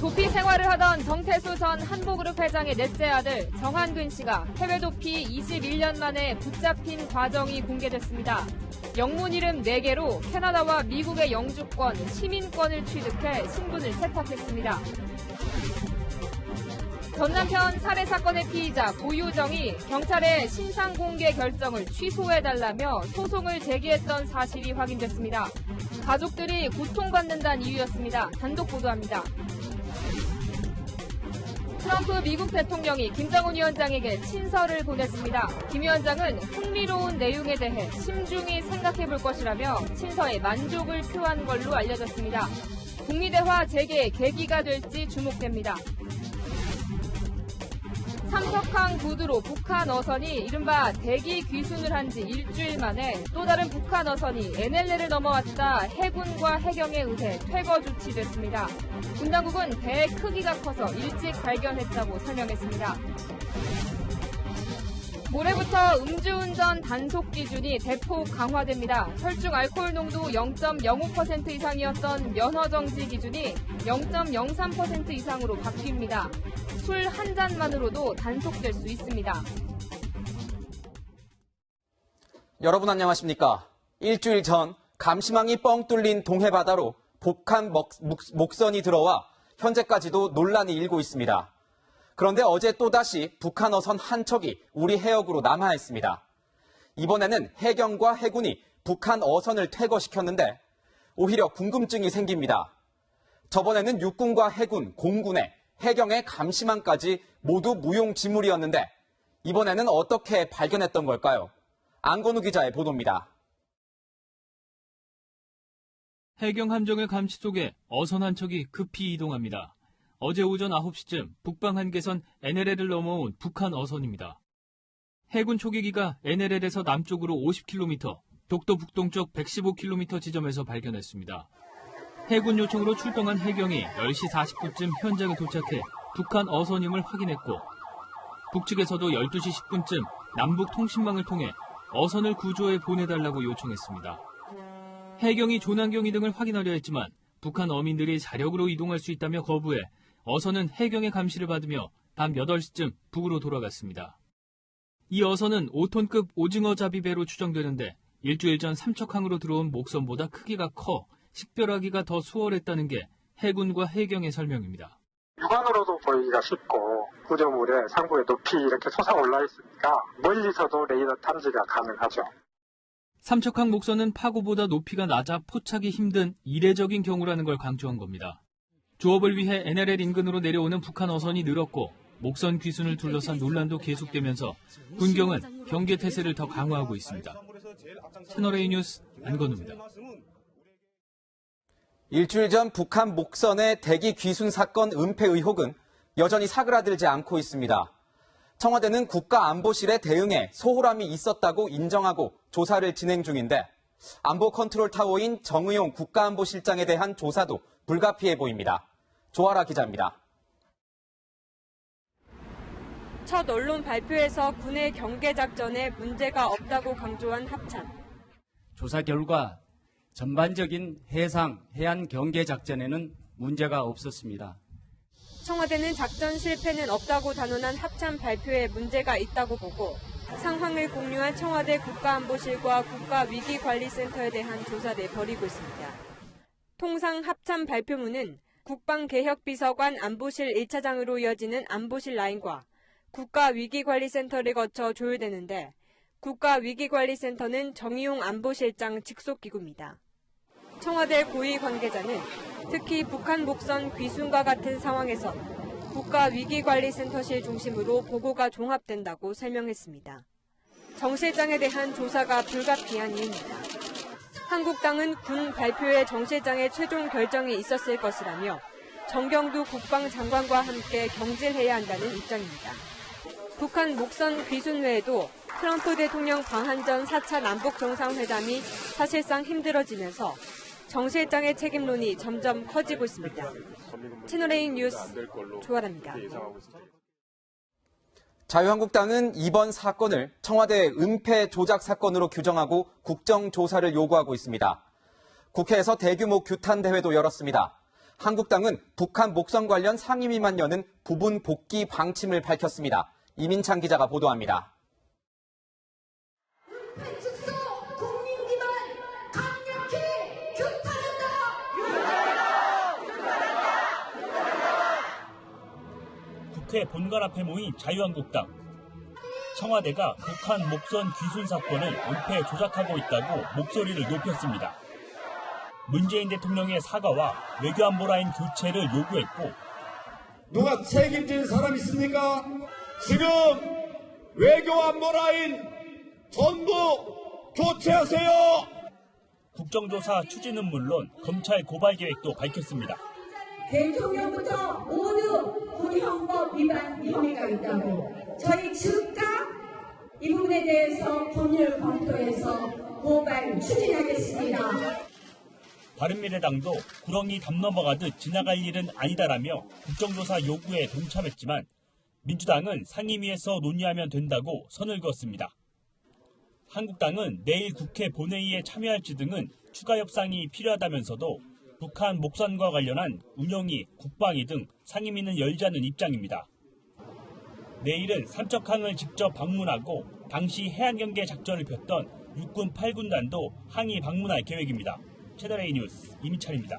도피 생활을 하던 정태수 전 한보그룹 회장의 넷째 아들 정한근 씨가 해외 도피 21년 만에 붙잡힌 과정이 공개됐습니다. 영문 이름 4개로 캐나다와 미국의 영주권, 시민권을 취득해 신분을 세탁했습니다. 전 남편 살해 사건의 피의자 고유정이 경찰의 신상 공개 결정을 취소해달라며 소송을 제기했던 사실이 확인됐습니다. 가족들이 고통받는다는 이유였습니다. 단독 보도합니다. 트럼프 미국 대통령이 김정은 위원장에게 친서를 보냈습니다. 김 위원장은 흥미로운 내용에 대해 심중히 생각해 볼 것이라며 친서에 만족을 표한 걸로 알려졌습니다. 북미 대화 재개의 계기가 될지 주목됩니다. 삼척항 부두로 북한 어선이 이른바 대기 귀순을 한 지 일주일 만에 또 다른 북한 어선이 NLL을 넘어왔다 해군과 해경에 의해 퇴거 조치됐습니다. 군 당국은 배의 크기가 커서 일찍 발견했다고 설명했습니다. 모레부터 음주운전 단속 기준이 대폭 강화됩니다. 혈중 알코올 농도 0.05% 이상이었던 면허정지 기준이 0.03% 이상으로 바뀝니다. 술 한 잔만으로도 단속될 수 있습니다. 여러분 안녕하십니까? 일주일 전 감시망이 뻥 뚫린 동해바다로 북한 목선이 들어와 현재까지도 논란이 일고 있습니다. 그런데 어제 또다시 북한 어선 한 척이 우리 해역으로 남하했습니다. 이번에는 해경과 해군이 북한 어선을 퇴거시켰는데 오히려 궁금증이 생깁니다. 저번에는 육군과 해군, 공군의 해경의 감시망까지 모두 무용지물이었는데 이번에는 어떻게 발견했던 걸까요? 안건우 기자의 보도입니다. 해경 함정의 감시 속에 어선 한 척이 급히 이동합니다. 어제 오전 9시쯤 북방 한계선 NLL을 넘어온 북한 어선입니다. 해군 초계기가 NLL에서 남쪽으로 50km, 독도 북동쪽 115km 지점에서 발견했습니다. 해군 요청으로 출동한 해경이 10시 40분쯤 현장에 도착해 북한 어선임을 확인했고 북측에서도 12시 10분쯤 남북 통신망을 통해 어선을 구조해 보내달라고 요청했습니다. 해경이 조난경 이등을 확인하려 했지만 북한 어민들이 자력으로 이동할 수 있다며 거부해 어선은 해경의 감시를 받으며 밤 8시쯤 북으로 돌아갔습니다. 이 어선은 5톤급 오징어 잡이배로 추정되는데 일주일 전 삼척항으로 들어온 목선보다 크기가 커 식별하기가 더 수월했다는 게 해군과 해경의 설명입니다. 육안으로도 보이기가 쉽고 구조물의 상부에 높이 이렇게 솟아 올라 있으니까 멀리서도 레이더 탐지가 가능하죠. 삼척항 목선은 파고보다 높이가 낮아 포착이 힘든 이례적인 경우라는 걸 강조한 겁니다. 조업을 위해 NLL 인근으로 내려오는 북한 어선이 늘었고 목선 귀순을 둘러싼 논란도 계속되면서 군경은 경계 태세를 더 강화하고 있습니다. 채널A 뉴스 안건우입니다. 일주일 전 북한 목선의 대기 귀순 사건 은폐 의혹은 여전히 사그라들지 않고 있습니다. 청와대는 국가안보실에 대응에 소홀함이 있었다고 인정하고 조사를 진행 중인데 안보 컨트롤 타워인 정의용 국가안보실장에 대한 조사도 불가피해 보입니다. 조아라 기자입니다. 첫 언론 발표에서 군의 경계작전에 문제가 없다고 강조한 합참. 조사 결과 전반적인 해안 경계 작전에는 문제가 없었습니다. 청와대는 작전 실패는 없다고 단언한 합참 발표에 문제가 있다고 보고 상황을 공유한 청와대 국가안보실과 국가위기관리센터에 대한 조사를 벌이고 있습니다. 통상 합참 발표문은 국방개혁비서관 안보실 1차장으로 이어지는 안보실 라인과 국가위기관리센터를 거쳐 조율되는데 국가위기관리센터는 정의용 안보실장 직속기구입니다. 청와대 고위 관계자는 특히 북한 목선 귀순과 같은 상황에서 국가위기관리센터실 중심으로 보고가 종합된다고 설명했습니다. 정 실장에 대한 조사가 불가피한 이유입니다. 한국당은 군 발표에 정 실장의 최종 결정이 있었을 것이라며 정경두 국방장관과 함께 경질해야 한다는 입장입니다. 북한 목선 귀순 외에도 트럼프 대통령 방한 전 4차 남북정상회담이 사실상 힘들어지면서 정 실장의 책임론이 점점 커지고 있습니다. 채널A 뉴스 조아라입니다. 자유한국당은 이번 사건을 청와대 은폐 조작 사건으로 규정하고 국정조사를 요구하고 있습니다. 국회에서 대규모 규탄 대회도 열었습니다. 한국당은 북한 목선 관련 상임위만 여는 부분 복귀 방침을 밝혔습니다. 이민창 기자가 보도합니다. 북한 축소 국민 기반 강력히 규탄한다. 국회 본관 앞에 모인 자유한국당. 청와대가 북한 목선 귀순 사건을 은폐 조작하고 있다고 목소리를 높였습니다. 문재인 대통령의 사과와 외교안보 라인 교체를 요구했고, 누가 책임질 사람 있습니까? 지금 외교안보 라인 전부 교체하세요. 국정조사 추진은 물론 검찰 고발 계획도 밝혔습니다. 대통령부터 모두 군형법 위반 혐의가 있다고 저희 즉각 이 부분에 대해서 법률 검토해서 고발 추진하겠습니다. 바른미래당도 구렁이 담 넘어가듯 지나갈 일은 아니다라며 국정조사 요구에 동참했지만 민주당은 상임위에서 논의하면 된다고 선을 그었습니다. 한국당은 내일 국회 본회의에 참여할지 등은 추가 협상이 필요하다면서도 북한 목선과 관련한 운영위, 국방위 등 상임위는 열자는 입장입니다. 내일은 삼척항을 직접 방문하고 당시 해안경계 작전을 폈던 육군 8군단도 항의 방문할 계획입니다. 채널A 뉴스 이민철입니다.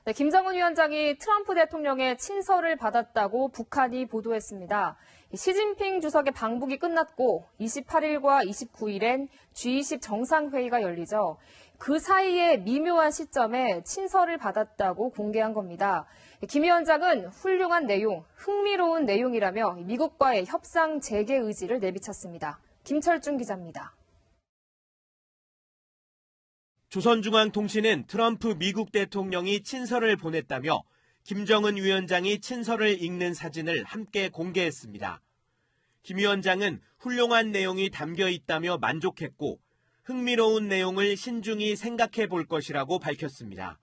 네, 김정은 위원장이 트럼프 대통령의 친서를 받았다고 북한이 보도했습니다. 시진핑 주석의 방북이 끝났고 28일과 29일엔 G20 정상회의가 열리죠. 그 사이에 미묘한 시점에 친서를 받았다고 공개한 겁니다. 김 위원장은 훌륭한 내용, 흥미로운 내용이라며 미국과의 협상 재개 의지를 내비쳤습니다. 김철중 기자입니다. 조선중앙통신은 트럼프 미국 대통령이 친서를 보냈다며 김정은 위원장이 친서를 읽는 사진을 함께 공개했습니다. 김 위원장은 훌륭한 내용이 담겨 있다며 만족했고 흥미로운 내용을 신중히 생각해 볼 것이라고 밝혔습니다.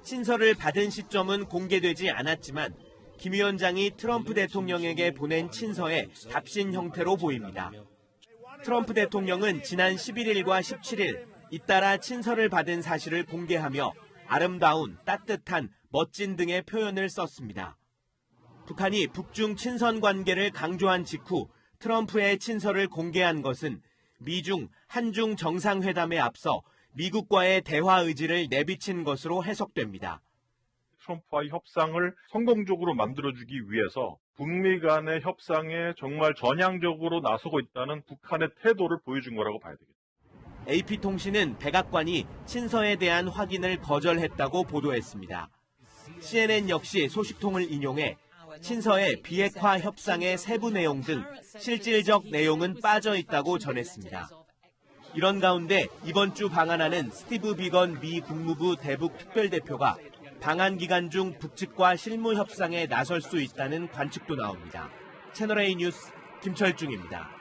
친서를 받은 시점은 공개되지 않았지만 김 위원장이 트럼프 대통령에게 보낸 친서의 답신 형태로 보입니다. 트럼프 대통령은 지난 11일과 17일 잇따라 친서를 받은 사실을 공개하며 아름다운, 따뜻한, 멋진 등의 표현을 썼습니다. 북한이 북중 친선 관계를 강조한 직후 트럼프의 친서를 공개한 것은 미중, 한중 정상회담에 앞서 미국과의 대화 의지를 내비친 것으로 해석됩니다. 트럼프와의 협상을 성공적으로 만들어주기 위해서 북미 간의 협상에 정말 전향적으로 나서고 있다는 북한의 태도를 보여준 거라고 봐야 되겠습니다. AP통신은 백악관이 친서에 대한 확인을 거절했다고 보도했습니다. CNN 역시 소식통을 인용해 친서에 비핵화 협상의 세부 내용 등 실질적 내용은 빠져 있다고 전했습니다. 이런 가운데 이번 주 방한하는 스티브 비건 미 국무부 대북 특별대표가 방한 기간 중 북측과 실무 협상에 나설 수 있다는 관측도 나옵니다. 채널A 뉴스 김철중입니다.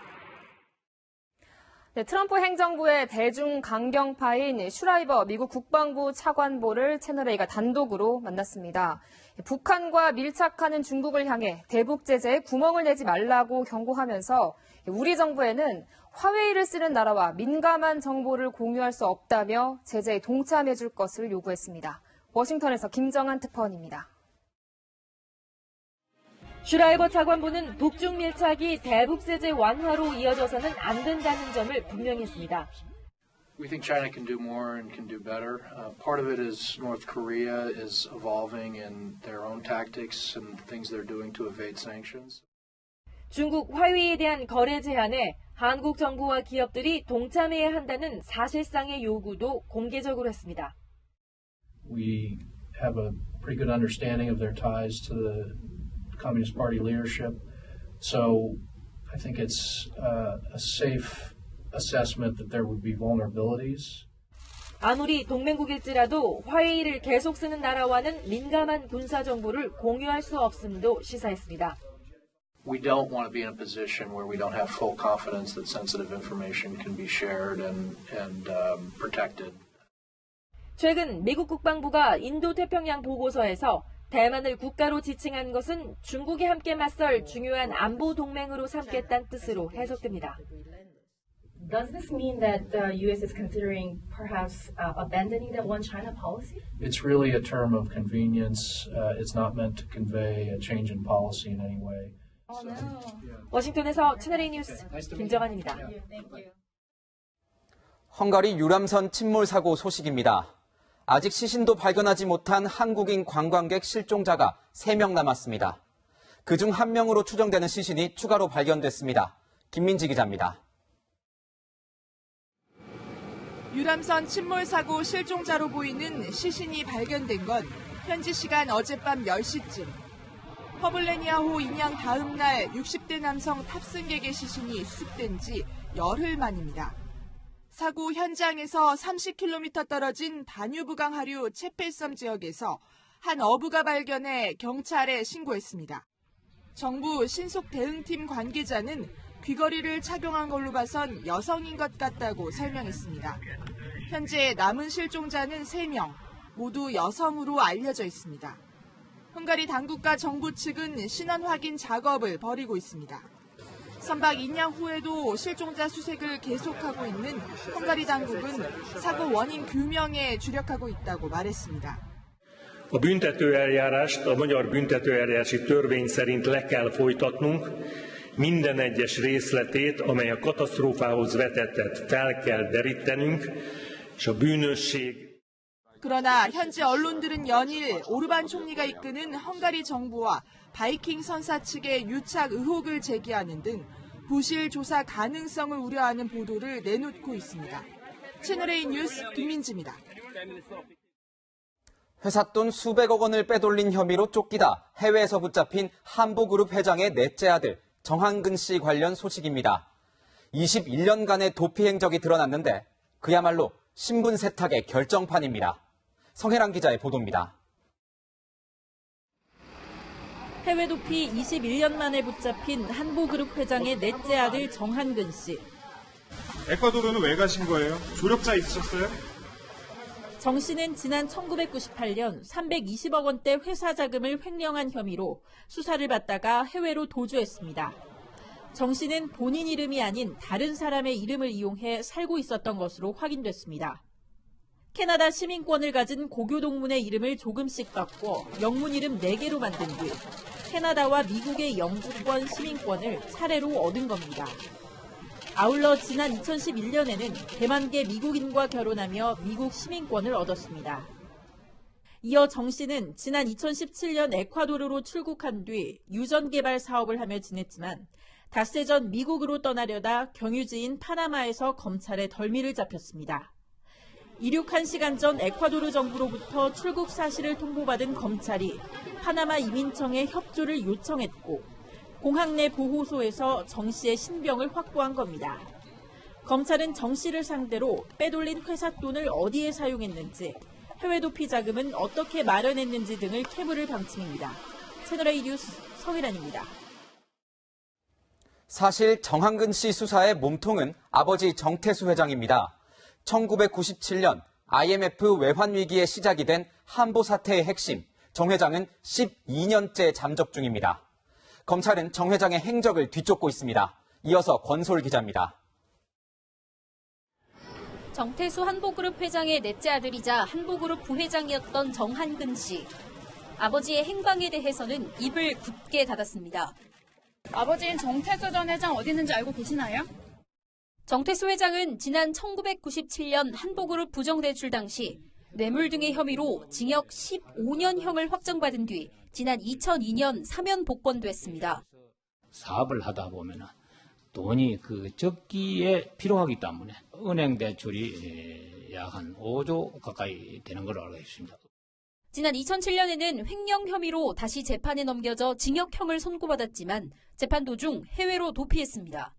네, 트럼프 행정부의 대중 강경파인 슈라이버 미국 국방부 차관보를 채널A가 단독으로 만났습니다. 북한과 밀착하는 중국을 향해 대북 제재에 구멍을 내지 말라고 경고하면서 우리 정부에는 화웨이를 쓰는 나라와 민감한 정보를 공유할 수 없다며 제재에 동참해 줄 것을 요구했습니다. 워싱턴에서 김정한 특파원입니다. 슈라이버 차관보는 북중 밀착이 대북 제재 완화로 이어져서는 안 된다는 점을 분명히 했습니다. We think China can do more and can do better. Part of it is North Korea is evolving in their own tactics and things they're doing to evade sanctions. 중국 화웨이에 대한 거래 제한에 한국 정부와 기업들이 동참해야 한다는 사실상의 요구도 공개적으로 했습니다. We have a pretty good understanding of their ties to the Communist Party leadership. So I think it's a safe assessment that there would be vulnerabilities. 아무리 동맹국일지라도 화웨이를 계속 쓰는 나라와는 민감한 군사 정보를 공유할 수 없음도 시사했습니다. We don't want to be in a position where we don't have full confidence that sensitive information can be shared and protected. 최근 미국 국방부가 인도태평양 보고서에서 대만을 국가로 지칭한 것은 중국이 함께 맞설 중요한 안보 동맹으로 삼겠다는 뜻으로 해석됩니다. Does this mean that the U.S. is considering perhaps abandoning that one China policy? It's really a term of convenience. It's not meant to convey a change in policy in any way. 워싱턴에서 채널A 뉴스 김정환입니다. 헝가리 유람선 침몰 사고 소식입니다. 아직 시신도 발견하지 못한 한국인 관광객 실종자가 3명 남았습니다. 그중 1명으로 추정되는 시신이 추가로 발견됐습니다. 김민지 기자입니다. 유람선 침몰 사고 실종자로 보이는 시신이 발견된 건 현지 시간 어젯밤 10시쯤. 허블레니아호 인양 다음 날 60대 남성 탑승객의 시신이 수습된 지 열흘 만입니다. 사고 현장에서 30km 떨어진 다뉴브강 하류 체펠섬 지역에서 한 어부가 발견해 경찰에 신고했습니다. 정부 신속 대응팀 관계자는 귀걸이를 착용한 걸로 봐선 여성인 것 같다고 설명했습니다. 현재 남은 실종자는 3명, 모두 여성으로 알려져 있습니다. 헝가리 당국과 정부 측은 신원 확인 작업을 벌이고 있습니다. 선박 인양 후에도 실종자 수색을 계속하고 있는 헝가리 당국은 사고 원인 규명에 주력하고 있다고 말했습니다. A büntetőeljárást a magyar büntetőeljárási törvény szerint le kell folytatnunk. Minden egyes részletét, amely a katasztrófához vezetett, fel kell derítenünk, és a bűnösség. 그러나 현지 언론들은 연일 오르반 총리가 이끄는 헝가리 정부와 바이킹 선사 측의 유착 의혹을 제기하는 등 부실 조사 가능성을 우려하는 보도를 내놓고 있습니다. 채널A 뉴스 김민지입니다. 회사 돈 수백억 원을 빼돌린 혐의로 쫓기다 해외에서 붙잡힌 한보그룹 회장의 넷째 아들 정한근 씨 관련 소식입니다. 21년간의 도피 행적이 드러났는데 그야말로 신분 세탁의 결정판입니다. 성혜랑 기자의 보도입니다. 해외 도피 21년 만에 붙잡힌 한보그룹 회장의 넷째 아들 정한근 씨. 에콰도르는 왜 가신 거예요? 조력자 있으셨어요? 정 씨는 지난 1998년 320억 원대 회사 자금을 횡령한 혐의로 수사를 받다가 해외로 도주했습니다. 정 씨는 본인 이름이 아닌 다른 사람의 이름을 이용해 살고 있었던 것으로 확인됐습니다. 캐나다 시민권을 가진 고교 동문의 이름을 조금씩 바꿔 영문 이름 4개로 만든 뒤 캐나다와 미국의 영주권, 시민권을 차례로 얻은 겁니다. 아울러 지난 2011년에는 대만계 미국인과 결혼하며 미국 시민권을 얻었습니다. 이어 정 씨는 지난 2017년 에콰도르로 출국한 뒤 유전 개발 사업을 하며 지냈지만 닷새 전 미국으로 떠나려다 경유지인 파나마에서 검찰에 덜미를 잡혔습니다. 이륙 1시간 전 에콰도르 정부로부터 출국 사실을 통보받은 검찰이 파나마 이민청에 협조를 요청했고 공항 내 보호소에서 정 씨의 신병을 확보한 겁니다. 검찰은 정 씨를 상대로 빼돌린 회사 돈을 어디에 사용했는지, 해외 도피 자금은 어떻게 마련했는지 등을 캐물을 방침입니다. 채널A 뉴스 성일환입니다. 사실 정한근 씨 수사의 몸통은 아버지 정태수 회장입니다. 1997년 IMF 외환 위기에 시작이 된 한보 사태의 핵심, 정 회장은 12년째 잠적 중입니다. 검찰은 정 회장의 행적을 뒤쫓고 있습니다. 이어서 권솔 기자입니다. 정태수 한보그룹 회장의 넷째 아들이자 한보그룹 부회장이었던 정한근 씨. 아버지의 행방에 대해서는 입을 굳게 닫았습니다. 아버지인 정태수 전 회장 어디 있는지 알고 계시나요? 정태수 회장은 지난 1997년 한보그룹 부정대출 당시 뇌물 등의 혐의로 징역 15년형을 확정받은 뒤 지난 2002년 사면 복권됐습니다. 사업을 하다 보면 돈이 적기에 필요하기 때문에 은행 대출이 약 한 5조 가까이 되는 걸로 알고 있습니다. 지난 2007년에는 횡령 혐의로 다시 재판에 넘겨져 징역형을 선고받았지만 재판 도중 해외로 도피했습니다.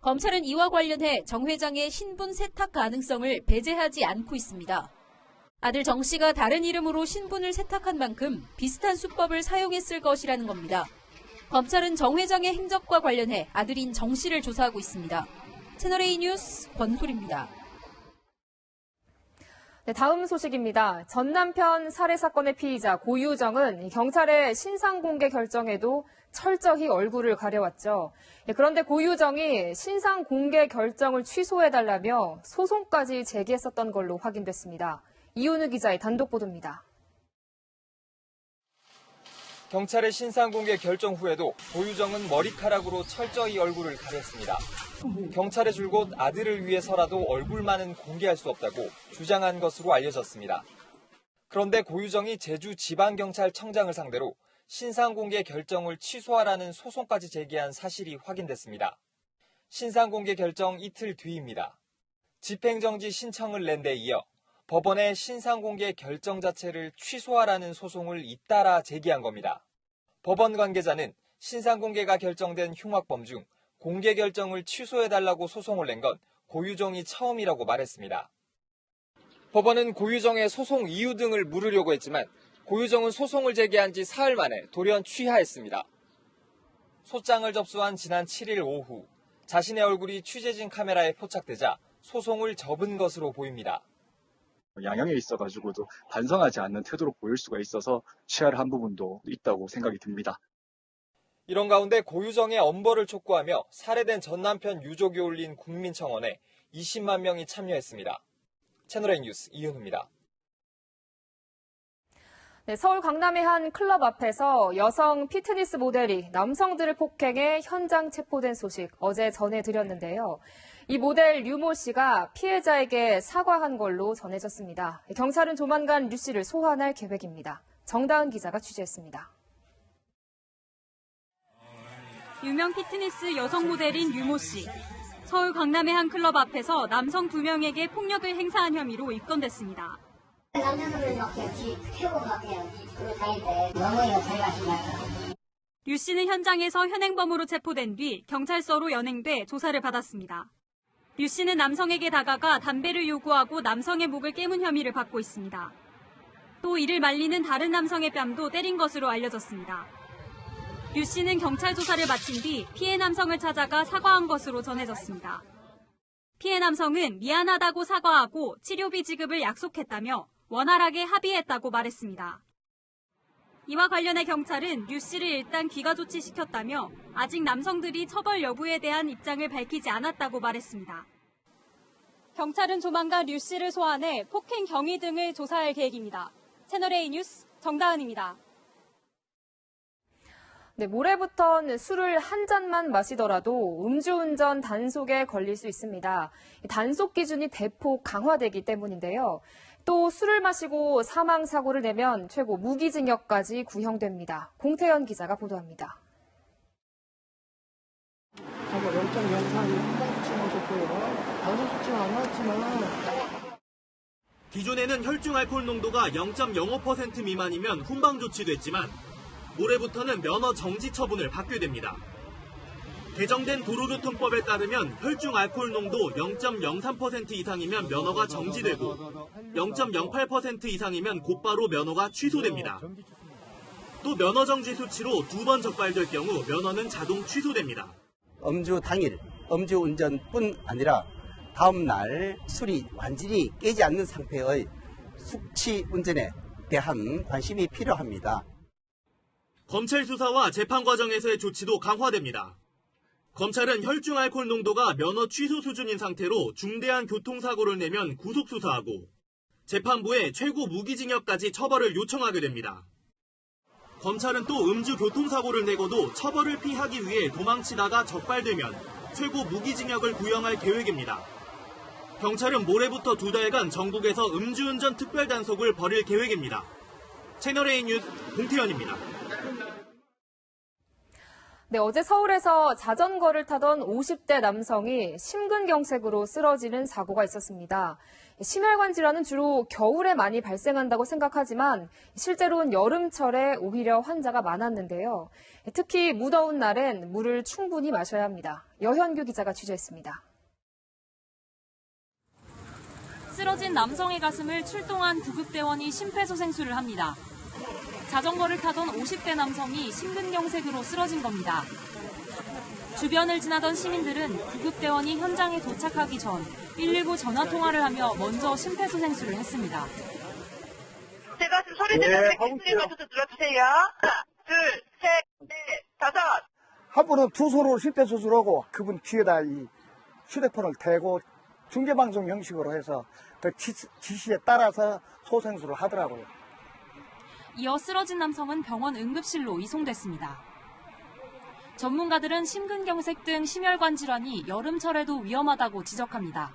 검찰은 이와 관련해 정 회장의 신분 세탁 가능성을 배제하지 않고 있습니다. 아들 정 씨가 다른 이름으로 신분을 세탁한 만큼 비슷한 수법을 사용했을 것이라는 겁니다. 검찰은 정 회장의 행적과 관련해 아들인 정 씨를 조사하고 있습니다. 채널A 뉴스 권솔입니다. 네, 다음 소식입니다. 전 남편 살해 사건의 피의자 고유정은 경찰의 신상 공개 결정에도 철저히 얼굴을 가려왔죠. 그런데 고유정이 신상 공개 결정을 취소해달라며 소송까지 제기했었던 걸로 확인됐습니다. 이윤우 기자의 단독 보도입니다. 경찰의 신상 공개 결정 후에도 고유정은 머리카락으로 철저히 얼굴을 가렸습니다. 경찰에 줄곧 아들을 위해서라도 얼굴만은 공개할 수 없다고 주장한 것으로 알려졌습니다. 그런데 고유정이 제주지방경찰청장을 상대로 신상 공개 결정을 취소하라는 소송까지 제기한 사실이 확인됐습니다. 신상 공개 결정 이틀 뒤입니다. 집행정지 신청을 낸 데 이어 법원에 신상 공개 결정 자체를 취소하라는 소송을 잇따라 제기한 겁니다. 법원 관계자는 신상 공개가 결정된 흉악범 중 공개 결정을 취소해달라고 소송을 낸 건 고유정이 처음이라고 말했습니다. 법원은 고유정의 소송 이유 등을 물으려고 했지만 고유정은 소송을 제기한 지 사흘 만에 돌연 취하했습니다. 소장을 접수한 지난 7일 오후 자신의 얼굴이 취재진 카메라에 포착되자 소송을 접은 것으로 보입니다. 양형에 있어가지고도 반성하지 않는 태도로 보일 수가 있어서 취하를 한 부분도 있다고 생각이 듭니다. 이런 가운데 고유정의 엄벌을 촉구하며 살해된 전 남편 유족이 올린 국민청원에 20만 명이 참여했습니다. 채널A 뉴스 이윤우입니다. 네, 서울 강남의 한 클럽 앞에서 여성 피트니스 모델이 남성들을 폭행해 현장 체포된 소식 어제 전해드렸는데요. 이 모델 류모 씨가 피해자에게 사과한 걸로 전해졌습니다. 경찰은 조만간 류 씨를 소환할 계획입니다. 정다은 기자가 취재했습니다. 유명 피트니스 여성 모델인 류모 씨. 서울 강남의 한 클럽 앞에서 남성 2명에게 폭력을 행사한 혐의로 입건됐습니다. 남자분들 막 태우고 막 그러고 다닐 때 너무 이거 들어가신 것 같아요. 류 씨는 현장에서 현행범으로 체포된 뒤 경찰서로 연행돼 조사를 받았습니다. 류 씨는 남성에게 다가가 담배를 요구하고 남성의 목을 깨문 혐의를 받고 있습니다. 또 이를 말리는 다른 남성의 뺨도 때린 것으로 알려졌습니다. 류 씨는 경찰 조사를 마친 뒤 피해 남성을 찾아가 사과한 것으로 전해졌습니다. 피해 남성은 미안하다고 사과하고 치료비 지급을 약속했다며 원활하게 합의했다고 말했습니다. 이와 관련해 경찰은 류 씨를 일단 귀가 조치시켰다며 아직 남성들이 처벌 여부에 대한 입장을 밝히지 않았다고 말했습니다. 경찰은 조만간 류 씨를 소환해 폭행 경위 등을 조사할 계획입니다. 채널A 뉴스 정다은입니다. 네, 모레부터는 술을 한 잔만 마시더라도 음주운전 단속에 걸릴 수 있습니다. 단속 기준이 대폭 강화되기 때문인데요. 또 술을 마시고 사망사고를 내면 최고 무기징역까지 구형됩니다. 공태현 기자가 보도합니다. 영장 영상이 한방수치하셨고요. 단속수치는 안 나왔지만 기존에는 혈중 알코올 농도가 0.05% 미만이면 훈방 조치됐지만 올해부터는 면허 정지 처분을 받게 됩니다. 개정된 도로교통법에 따르면 혈중 알코올 농도 0.03% 이상이면 면허가 정지되고 0.08% 이상이면 곧바로 면허가 취소됩니다. 또 면허 정지 수치로 2번 적발될 경우 면허는 자동 취소됩니다. 음주 당일 음주운전뿐 아니라 다음 날 술이 완전히 깨지 않는 상태의 숙취 운전에 대한 관심이 필요합니다. 검찰 수사와 재판 과정에서의 조치도 강화됩니다. 검찰은 혈중 알코올 농도가 면허 취소 수준인 상태로 중대한 교통사고를 내면 구속수사하고 재판부에 최고 무기징역까지 처벌을 요청하게 됩니다. 검찰은 또 음주 교통사고를 내고도 처벌을 피하기 위해 도망치다가 적발되면 최고 무기징역을 구형할 계획입니다. 경찰은 모레부터 2달간 전국에서 음주운전 특별단속을 벌일 계획입니다. 채널A 뉴스 공태현입니다. 네, 어제 서울에서 자전거를 타던 50대 남성이 심근경색으로 쓰러지는 사고가 있었습니다. 심혈관 질환은 주로 겨울에 많이 발생한다고 생각하지만 실제로는 여름철에 오히려 환자가 많았는데요. 특히 무더운 날엔 물을 충분히 마셔야 합니다. 여현규 기자가 취재했습니다. 쓰러진 남성의 가슴을 출동한 구급대원이 심폐소생술을 합니다. 자전거를 타던 50대 남성이 심근경색으로 쓰러진 겁니다. 주변을 지나던 시민들은 구급대원이 현장에 도착하기 전 119 전화통화를 하며 먼저 심폐소생술을 했습니다. 제가 지금 소리 지르는데 기술이 맞춰서 눌러주세요. 하나, 둘, 셋, 넷, 다섯. 한 분은 두 손으로 심폐소생술하고 그분 귀에다 이 휴대폰을 대고 중계방송 형식으로 해서 그 지시에 따라서 소생술을 하더라고요. 이어 쓰러진 남성은 병원 응급실로 이송됐습니다. 전문가들은 심근경색 등 심혈관 질환이 여름철에도 위험하다고 지적합니다.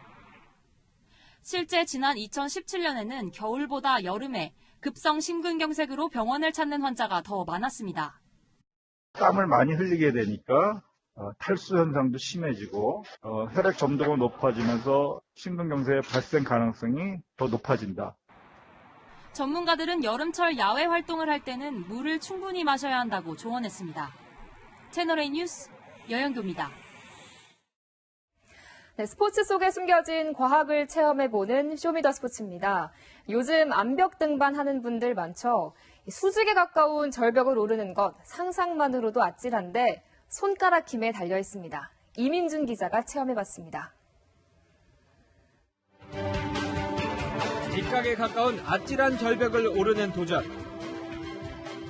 실제 지난 2017년에는 겨울보다 여름에 급성 심근경색으로 병원을 찾는 환자가 더 많았습니다. 땀을 많이 흘리게 되니까 탈수 현상도 심해지고 혈액 점도가 높아지면서 심근경색의 발생 가능성이 더 높아진다. 전문가들은 여름철 야외 활동을 할 때는 물을 충분히 마셔야 한다고 조언했습니다. 채널A 뉴스 여영교입니다. 네, 스포츠 속에 숨겨진 과학을 체험해보는 쇼미더스포츠입니다. 요즘 암벽 등반하는 분들 많죠. 수직에 가까운 절벽을 오르는 것 상상만으로도 아찔한데 손가락 힘에 달려 있습니다. 이민준 기자가 체험해봤습니다. 직각에 가까운 아찔한 절벽을 오르는 도전.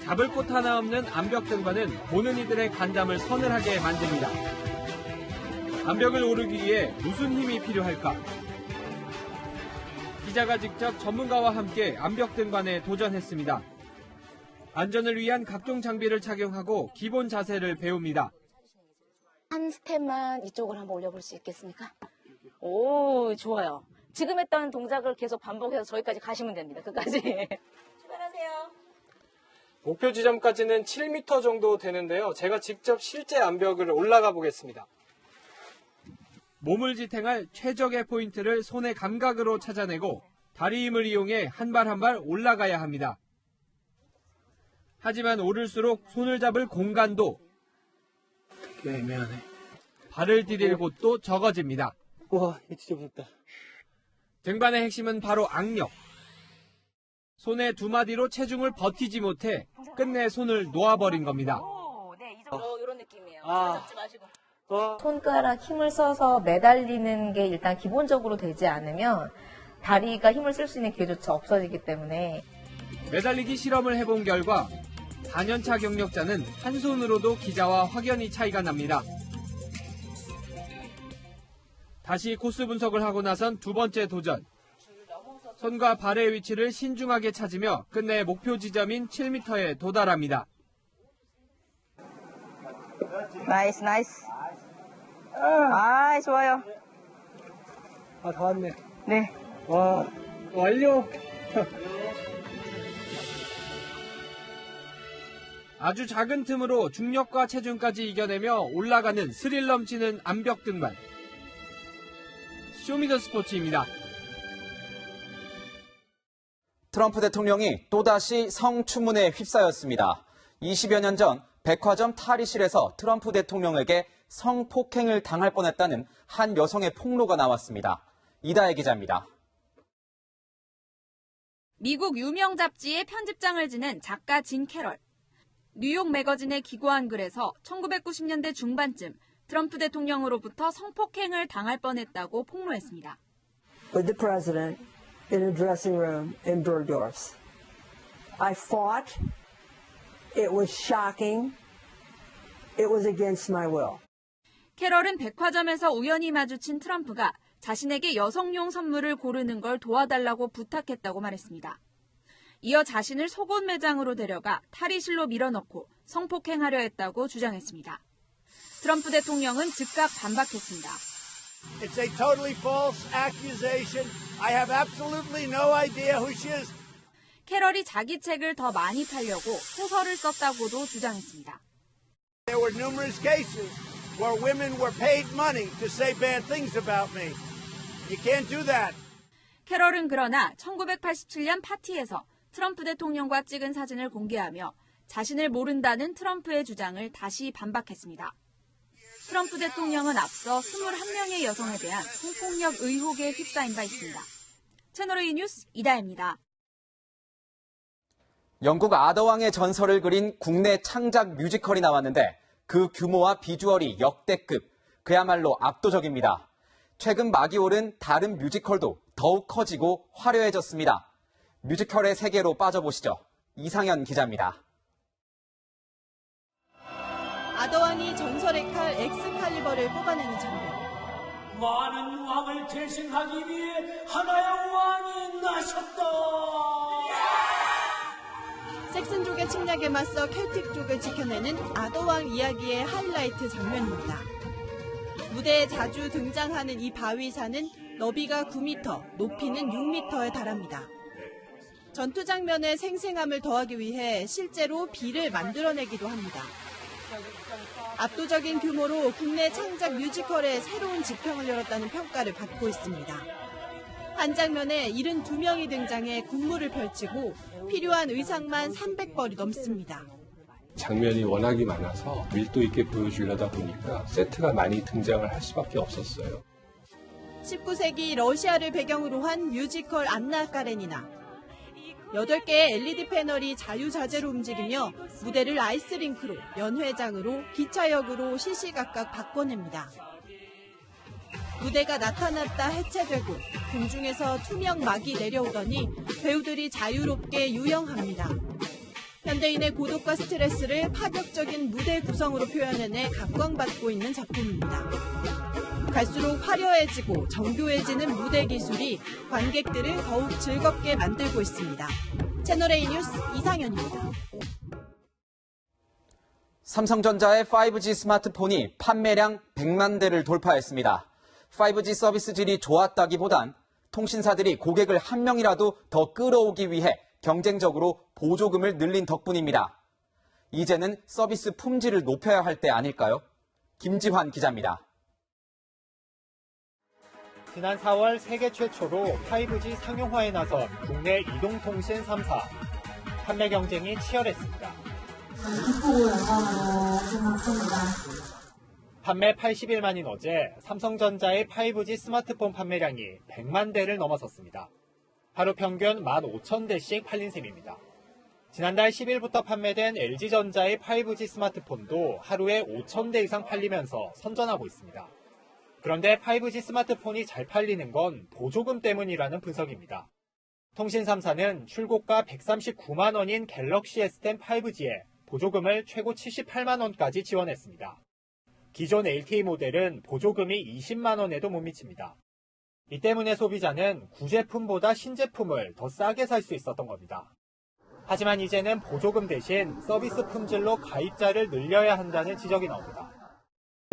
잡을 곳 하나 없는 암벽 등반은 보는 이들의 간담을 서늘하게 만듭니다. 암벽을 오르기 위해 무슨 힘이 필요할까? 기자가 직접 전문가와 함께 암벽 등반에 도전했습니다. 안전을 위한 각종 장비를 착용하고 기본 자세를 배웁니다. 한 스텝만 이쪽으로 한번 올려볼 수 있겠습니까? 오, 좋아요. 지금 했던 동작을 계속 반복해서 저기까지 가시면 됩니다. 끝까지. 출발하세요. 목표 지점까지는 7m 정도 되는데요. 제가 직접 실제 암벽을 올라가 보겠습니다. 몸을 지탱할 최적의 포인트를 손의 감각으로 찾아내고 다리 힘을 이용해 한 발 한 발 올라가야 합니다. 하지만 오를수록 손을 잡을 공간도 애매하네. 발을 디딜 곳도 적어집니다. 와, 이거 진짜 무섭다. 등반의 핵심은 바로 악력. 손의 두 마디로 체중을 버티지 못해 끝내 손을 놓아버린 겁니다. 이런 느낌이에요. 잡지 마시고. 손가락 힘을 써서 매달리는 게 일단 기본적으로 되지 않으면 다리가 힘을 쓸 수 있는 기회조차 없어지기 때문에 매달리기 실험을 해본 결과 4년차 경력자는 한 손으로도 기자와 확연히 차이가 납니다. 다시 코스 분석을 하고 나선 두 번째 도전. 손과 발의 위치를 신중하게 찾으며 끝내 목표 지점인 7m에 도달합니다. 나이스. 아, 좋아요. 아, 다 왔네. 네. 와, 완료. 아주 작은 틈으로 중력과 체중까지 이겨내며 올라가는 스릴 넘치는 암벽 등반. 쇼미더스포츠입니다. 트럼프 대통령이 또다시 성추문에 휩싸였습니다. 20여 년 전 백화점 탈의실에서 트럼프 대통령에게 성폭행을 당할 뻔했다는 한 여성의 폭로가 나왔습니다. 이다혜 기자입니다. 미국 유명 잡지의 편집장을 지낸 작가 진 캐럴. 뉴욕 매거진에 기고한 글에서 1990년대 중반쯤 트럼프 대통령으로부터 성폭행을 당할 뻔했다고 폭로했습니다. With the president in a dressing room in Bergdorf. I fought. It was shocking. It was against my will. 캐럴은 백화점에서 우연히 마주친 트럼프가 자신에게 여성용 선물을 고르는 걸 도와달라고 부탁했다고 말했습니다. 이어 자신을 속옷 매장으로 데려가 탈의실로 밀어넣고 성폭행하려 했다고 주장했습니다. 트럼프 대통령은 즉각 반박했습니다. It's a totally false accusation. I have absolutely no idea who she is. 캐럴이 자기 책을 더 많이 팔려고 소설을 썼다고도 주장했습니다. There were numerous cases where women were paid money to say bad things about me. You can't do that. 캐럴은 그러나 1987년 파티에서 트럼프 대통령과 찍은 사진을 공개하며 자신을 모른다는 트럼프의 주장을 다시 반박했습니다. 트럼프 대통령은 앞서 21명의 여성에 대한 성폭력 의혹에 휩싸인 바 있습니다. 채널A 뉴스 이다혜입니다. 영국 아더왕의 전설을 그린 국내 창작 뮤지컬이 나왔는데 그 규모와 비주얼이 역대급, 그야말로 압도적입니다. 최근 막이 오른 다른 뮤지컬도 더욱 커지고 화려해졌습니다. 뮤지컬의 세계로 빠져보시죠. 이상현 기자입니다. 아더왕이 전설의 칼 엑스칼리버를 뽑아내는 장면. 많은 왕을 대신하기 위해 하나의 왕이 나섰다. 섹슨족의 침략에 맞서 켈틱족을 지켜내는 아더왕 이야기의 하이라이트 장면입니다. 무대에 자주 등장하는 이 바위산은 너비가 9m, 높이는 6m에 달합니다. 전투 장면의 생생함을 더하기 위해 실제로 비를 만들어내기도 합니다. 압도적인 규모로 국내 창작 뮤지컬의 새로운 지평을 열었다는 평가를 받고 있습니다. 한 장면에 72명이 등장해 군무를 펼치고 필요한 의상만 300벌이 넘습니다. 장면이 워낙이 많아서 밀도 있게 보여주려다 보니까 세트가 많이 등장을 할 수밖에 없었어요. 19세기 러시아를 배경으로 한 뮤지컬 안나 까레니나. 8개의 LED 패널이 자유자재로 움직이며 무대를 아이스링크로, 연회장으로, 기차역으로 시시각각 바꿔냅니다. 무대가 나타났다 해체되고 공중에서 투명 막이 내려오더니 배우들이 자유롭게 유영합니다. 현대인의 고독과 스트레스를 파격적인 무대 구성으로 표현해내 각광받고 있는 작품입니다. 갈수록 화려해지고 정교해지는 무대 기술이 관객들을 더욱 즐겁게 만들고 있습니다. 채널A 뉴스 이상현입니다. 삼성전자의 5G 스마트폰이 판매량 100만 대를 돌파했습니다. 5G 서비스질이 좋았다기보단 통신사들이 고객을 한 명이라도 더 끌어오기 위해 경쟁적으로 보조금을 늘린 덕분입니다. 이제는 서비스 품질을 높여야 할 때 아닐까요? 김지환 기자입니다. 지난 4월 세계 최초로 5G 상용화에 나선 국내 이동통신 3사. 판매 경쟁이 치열했습니다. 판매 80일만인 어제 삼성전자의 5G 스마트폰 판매량이 100만 대를 넘어섰습니다. 하루 평균 15,000대씩 팔린 셈입니다. 지난달 10일부터 판매된 LG전자의 5G 스마트폰도 하루에 5,000대 이상 팔리면서 선전하고 있습니다. 그런데 5G 스마트폰이 잘 팔리는 건 보조금 때문이라는 분석입니다. 통신 3사는 출고가 139만 원인 갤럭시 S10 5G에 보조금을 최고 78만 원까지 지원했습니다. 기존 LTE 모델은 보조금이 20만 원에도 못 미칩니다. 이 때문에 소비자는 구제품보다 신제품을 더 싸게 살 수 있었던 겁니다. 하지만 이제는 보조금 대신 서비스 품질로 가입자를 늘려야 한다는 지적이 나옵니다.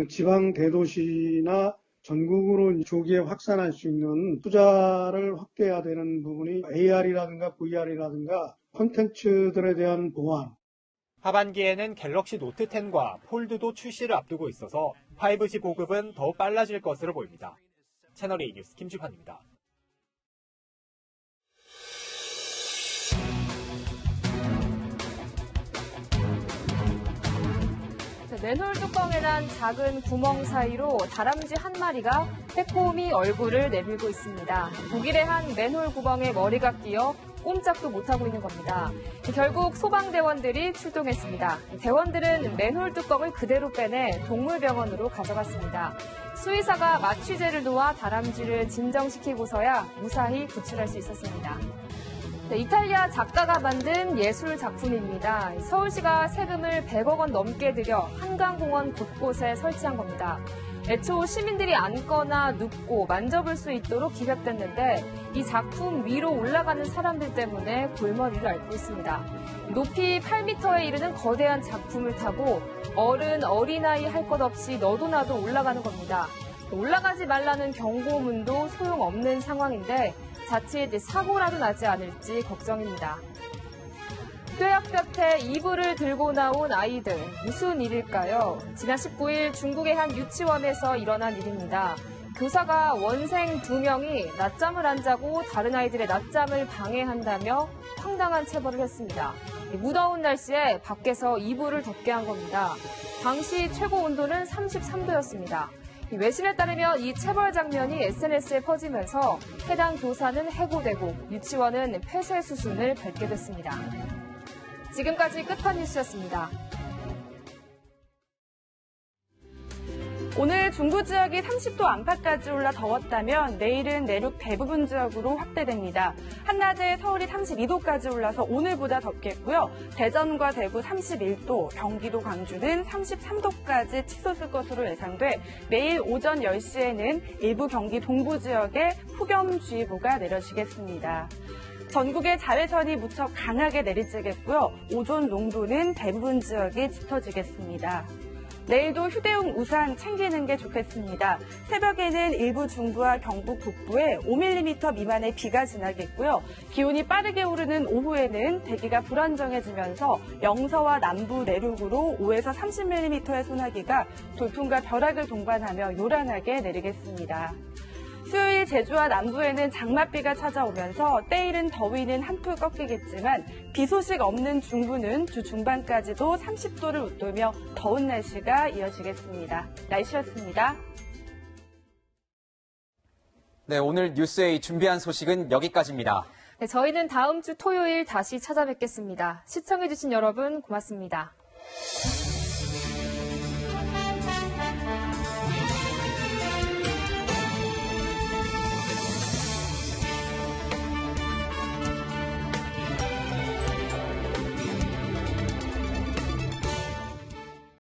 지방 대도시나 전국으로 조기에 확산할 수 있는 투자를 확대해야 되는 부분이 AR이라든가 VR이라든가 콘텐츠들에 대한 보완. 하반기에는 갤럭시 노트 10과 폴드도 출시를 앞두고 있어서 5G 보급은 더 빨라질 것으로 보입니다. 채널A 뉴스 김지환입니다. 맨홀 뚜껑에 난 작은 구멍 사이로 다람쥐 한 마리가 빼꼼히 얼굴을 내밀고 있습니다. 독일의 한 맨홀 구멍에 머리가 끼어 꼼짝도 못하고 있는 겁니다. 결국 소방대원들이 출동했습니다. 대원들은 맨홀 뚜껑을 그대로 빼내 동물병원으로 가져갔습니다. 수의사가 마취제를 놓아 다람쥐를 진정시키고서야 무사히 구출할 수 있었습니다. 이탈리아 작가가 만든 예술 작품입니다. 서울시가 세금을 100억 원 넘게 들여 한강공원 곳곳에 설치한 겁니다. 애초 시민들이 앉거나 눕고 만져볼 수 있도록 기획됐는데 이 작품 위로 올라가는 사람들 때문에 골머리를 앓고 있습니다. 높이 8m에 이르는 거대한 작품을 타고 어른, 어린아이 할 것 없이 너도 나도 올라가는 겁니다. 올라가지 말라는 경고문도 소용없는 상황인데 자칫 사고라도 나지 않을지 걱정입니다. 뙤약볕에 이불을 들고 나온 아이들, 무슨 일일까요? 지난 19일 중국의 한 유치원에서 일어난 일입니다. 교사가 원생 2명이 낮잠을 안 자고 다른 아이들의 낮잠을 방해한다며 황당한 체벌을 했습니다. 무더운 날씨에 밖에서 이불을 덮게 한 겁니다. 당시 최고 온도는 33도였습니다. 외신에 따르면 이 체벌 장면이 SNS에 퍼지면서 해당 교사는 해고되고 유치원은 폐쇄 수순을 밟게 됐습니다. 지금까지 끝판 뉴스였습니다. 오늘 중부 지역이 30도 안팎까지 올라 더웠다면 내일은 내륙 대부분 지역으로 확대됩니다. 한낮에 서울이 32도까지 올라서 오늘보다 덥겠고요. 대전과 대구 31도, 경기도 광주는 33도까지 치솟을 것으로 예상돼 내일 오전 10시에는 일부 경기 동부 지역에 폭염주의보가 내려지겠습니다. 전국에 자외선이 무척 강하게 내리쬐겠고요. 오존 농도는 대부분 지역이 짙어지겠습니다. 내일도 휴대용 우산 챙기는 게 좋겠습니다. 새벽에는 일부 중부와 경북 북부에 5mm 미만의 비가 지나겠고요. 기온이 빠르게 오르는 오후에는 대기가 불안정해지면서 영서와 남부 내륙으로 5에서 30mm의 소나기가 돌풍과 벼락을 동반하며 요란하게 내리겠습니다. 수요일 제주와 남부에는 장맛비가 찾아오면서 때이른 더위는 한풀 꺾이겠지만 비 소식 없는 중부는 주 중반까지도 30도를 웃돌며 더운 날씨가 이어지겠습니다. 날씨였습니다. 네, 오늘 뉴스에이 준비한 소식은 여기까지입니다. 네, 저희는 다음 주 토요일 다시 찾아뵙겠습니다. 시청해주신 여러분 고맙습니다.